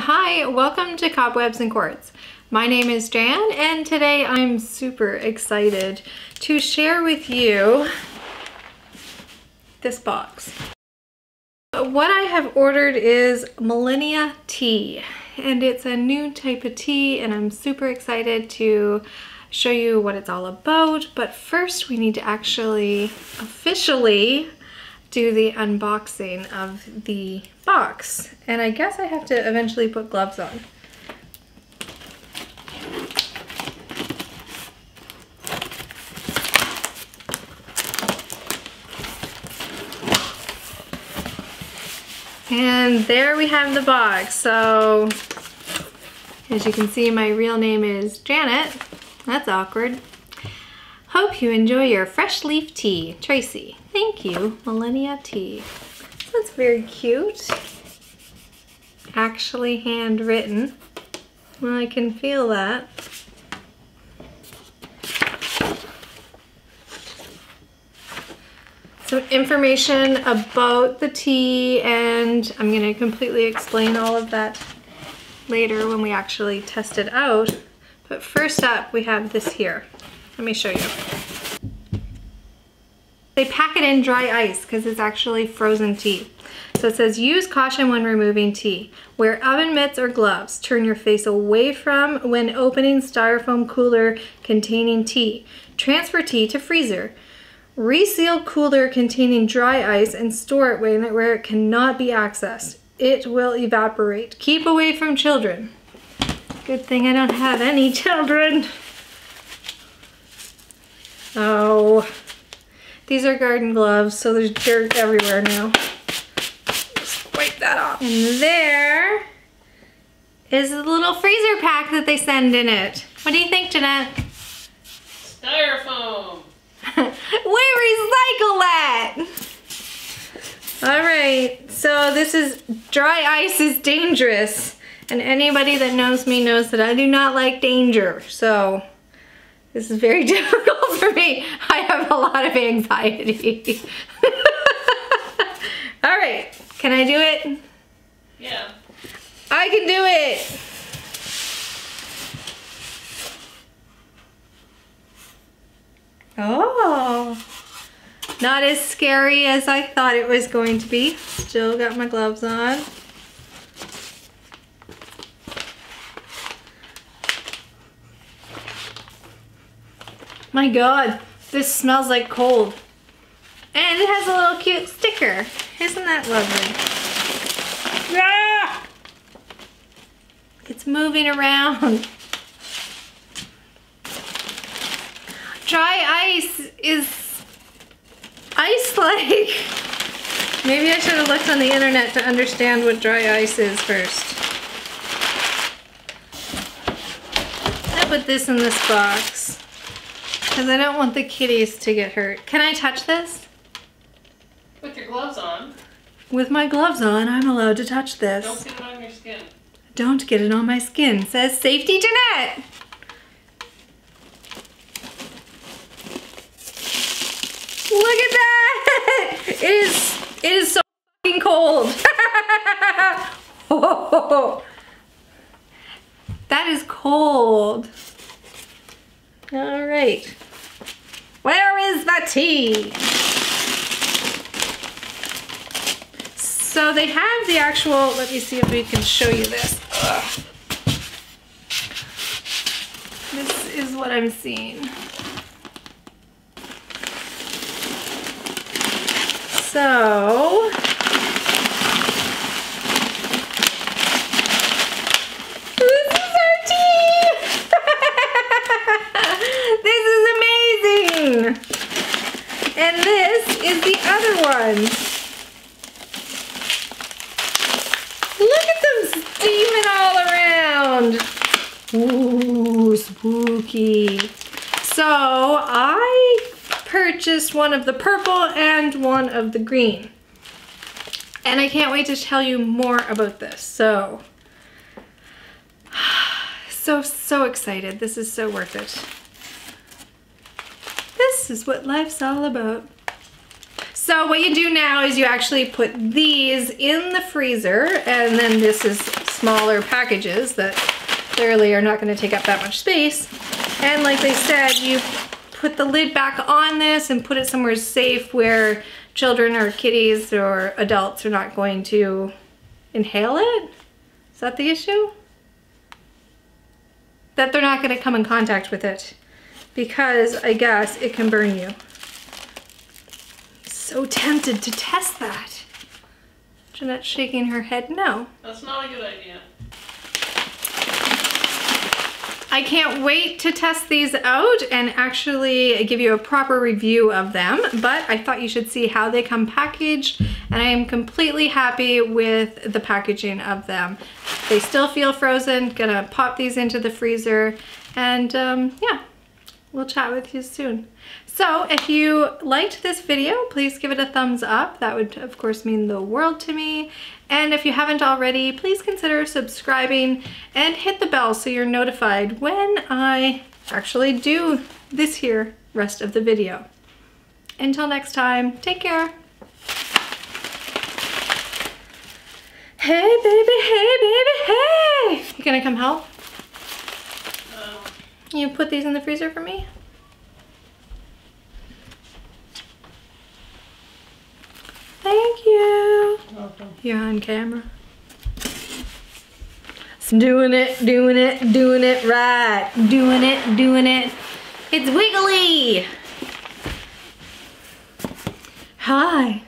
Hi, welcome to Cobwebs and Quartz. My name is Jan and today I'm super excited to share with you this box. What I have ordered is Millennia Tea, and it's a new type of tea and I'm super excited to show you what it's all about. But first we need to actually officially do the unboxing of the box. And I guess I have to eventually put gloves on. And there we have the box. So as you can see, my real name is Janet. That's awkward. Hope you enjoy your fresh leaf tea, Tracy. Thank you, Millennia Tea. That's very cute. Actually handwritten. Well, I can feel that. Some information about the tea, and I'm going to completely explain all of that later when we actually test it out. But first up, we have this here. Let me show you. They pack it in dry ice because it's actually frozen tea. So it says, use caution when removing tea. Wear oven mitts or gloves. Turn your face away from when opening styrofoam cooler containing tea. Transfer tea to freezer. Reseal cooler containing dry ice and store it where it cannot be accessed. It will evaporate. Keep away from children. Good thing I don't have any children. Oh. These are garden gloves, so there's dirt everywhere now. Just wipe that off. And there is a little freezer pack that they send in it. What do you think, Jeanette? Styrofoam. We recycle that! Alright, so this is dry ice is dangerous. And anybody that knows me knows that I do not like danger. So this is very difficult for me. I have a lot of anxiety. All right, can I do it? Yeah. I can do it. Oh, not as scary as I thought it was going to be. Still got my gloves on. My God, this smells like cold. And it has a little cute sticker. Isn't that lovely? Ah! It's moving around. Dry ice is ice-like. Maybe I should have looked on the internet to understand what dry ice is first. I put this in this box because I don't want the kitties to get hurt. Can I touch this? With your gloves on. With my gloves on, I'm allowed to touch this. Don't get it on your skin. Don't get it on my skin. It says Safety Jeanette. Look at that! It is so fucking cold. Oh, that is cold. All right. Where is the tea? So they have the actual, let me see if we can show you this. Ugh. This is what I'm seeing. So, this is our tea! This is amazing! And this is the other one. Look at them steaming all around. Ooh, spooky. So I purchased one of the purple and one of the green. And I can't wait to tell you more about this. So excited. This is so worth it. This is what life's all about. So what you do now is you actually put these in the freezer, and then this is smaller packages that clearly are not going to take up that much space. And like they said, you put the lid back on this and put it somewhere safe where children or kitties or adults are not going to inhale it. Is that the issue? That they're not going to come in contact with it, because I guess it can burn you. So tempted to test that. Jeanette's shaking her head no. That's not a good idea. I can't wait to test these out and actually give you a proper review of them, but I thought you should see how they come packaged, and I am completely happy with the packaging of them. They still feel frozen. Gonna pop these into the freezer, and yeah, we'll chat with you soon. So if you liked this video, please give it a thumbs up. That would of course mean the world to me. And if you haven't already, please consider subscribing and hit the bell so you're notified when I actually do this here rest of the video. Until next time, take care. Hey baby, hey baby, hey! You gonna come help? You put these in the freezer for me? Thank you. Welcome. You're on camera. It's doing it, doing it, doing it right. Doing it, doing it. It's wiggly. Hi,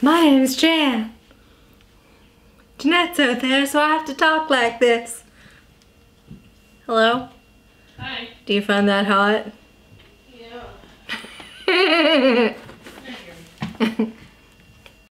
my name is Jan. Jeanette's out there, so I have to talk like this. Hello? Hi. Do you find that hot? Yeah. Yeah.